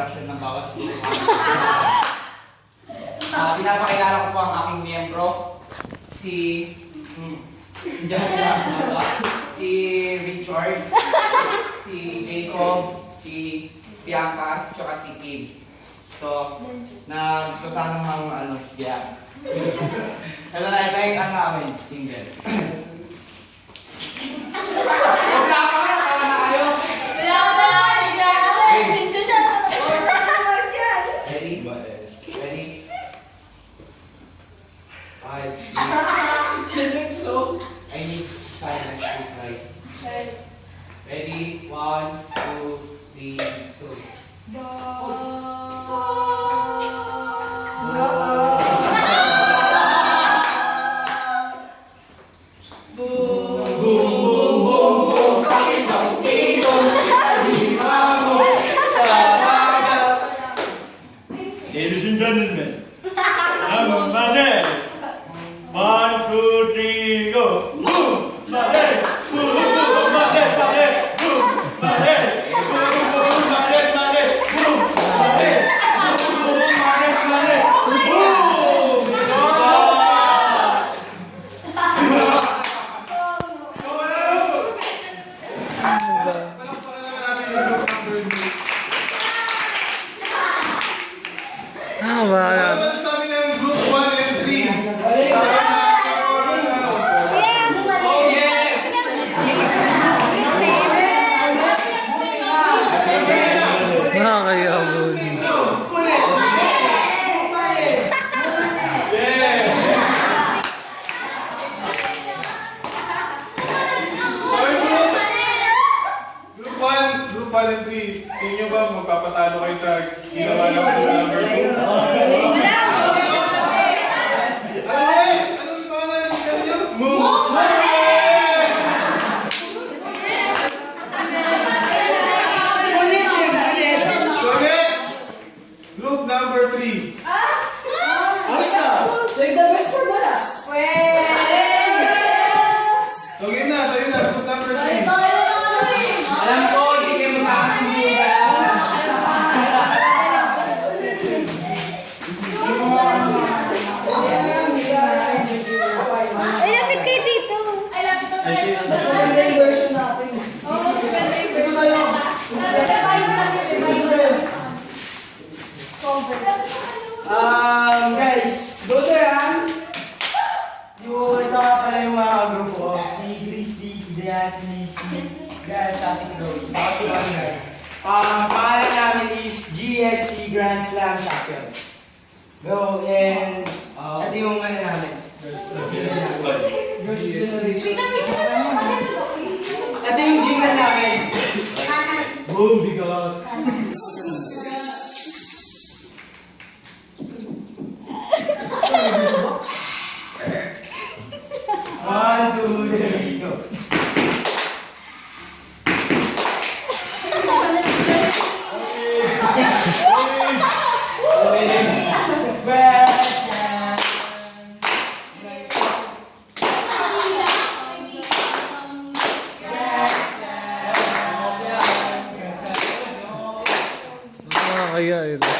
introduction ng bawat group. Pinapakilala ko po ang aking miyembro, si Richard, si Jacob, si Bianca, tsaka si Kim. So, gusto sanang yeah. Hello, like ang namin, single. I need silence, please, guys. Ready? 1, 2, 3, 2. Ladies and gentlemen, I'm Mane. 1, 2, 3, go. Move, Mane. Move, Mane, Mane. Move, Mane. Move, Mane, Mane. Move, Mane. Move, Mane, Mane. Sabi ng group 1 and 3. Nakakayabon. Group 1 and 3. Tingin nyo ba magpapatalo kayo sa ginawa ng group number 2? Anong pangalan ng kanyo? So next, group number 3. Save the best for the last. So yun na, group number 3. Alam ko, hindi kayo magkakasundugan. Ay, lapit kayo dito. Ay, lapit na tayo. Mas maganda yung version natin. Oo, maganda yung version. Guys, those are ito nga pala yung mga grupo. Si Christy, si Diane, si Ganda, si Chloe. Tapos si Wonder. Pangalan namin is GSC Grand Slam Champion. Go, and ito yung ano namin. Ito yung jingle namin. Boom, bigot. One, two, three, go. Nakakayabon.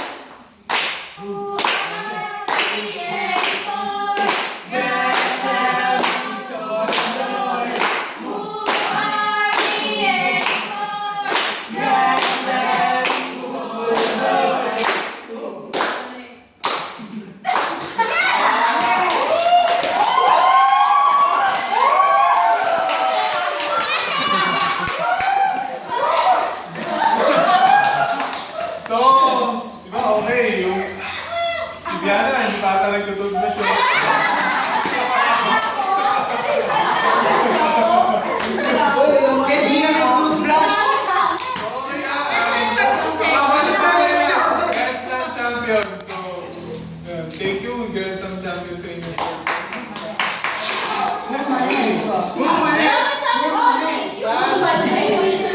Diana, hindi pa ata nagtutog na siya. Kasi hindi na group round. Okay tama na pala na. Grand Slam champion. So, thank you, Grand Slam champion sa inyo.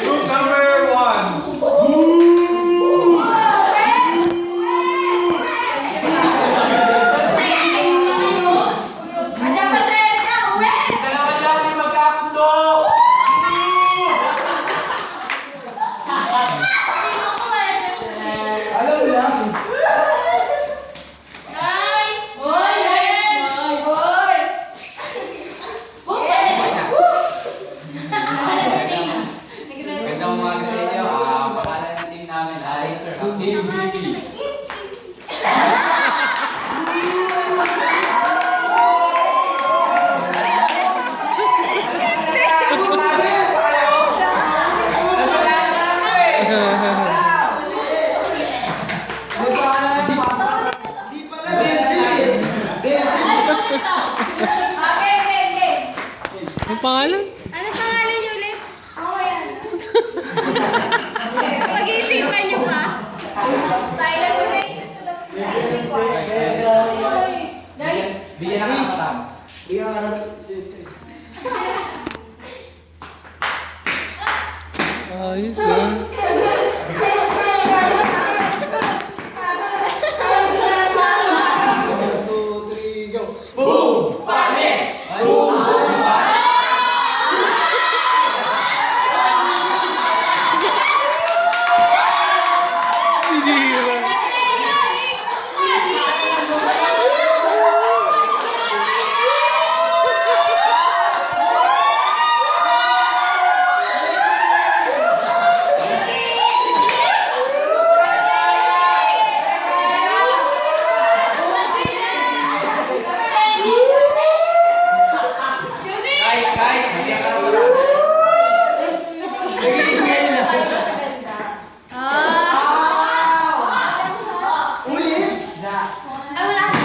Group number 1. Bihira. Guys, hindi ka na wala. Nag-iingay na. Ulit. Ay, wala na.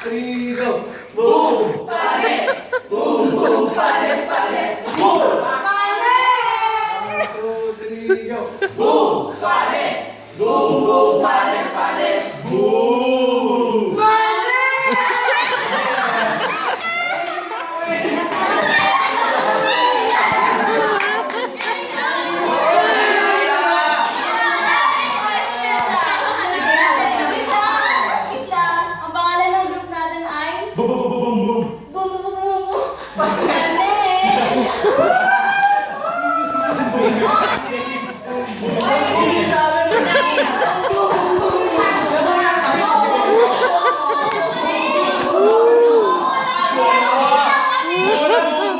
Three, go. Boom. Boom, boom, pales, pales. Boom. 1, 2, 3, go. Boom. Boom, boom, pales, pales. Boom. Ang pangalan ng group natin ay Boom, boom, boom, boom, boom. Boom Boom Boom Boom Boom. Kasi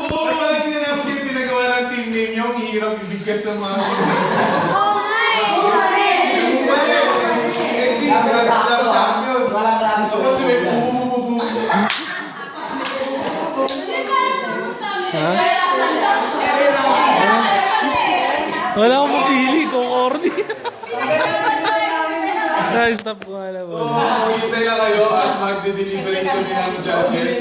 Puro pala hindi na namin yung pinagawa ng team name nyo. Ang hirap ibigkas sa mga... Eh, si Grand Slam Champions. Walang klase. Tapos may bububububub. Wala akong mapili kung corny. Guys, stop ko nga So, naman. magkita na kayo at magde-deliberate kami ng judges.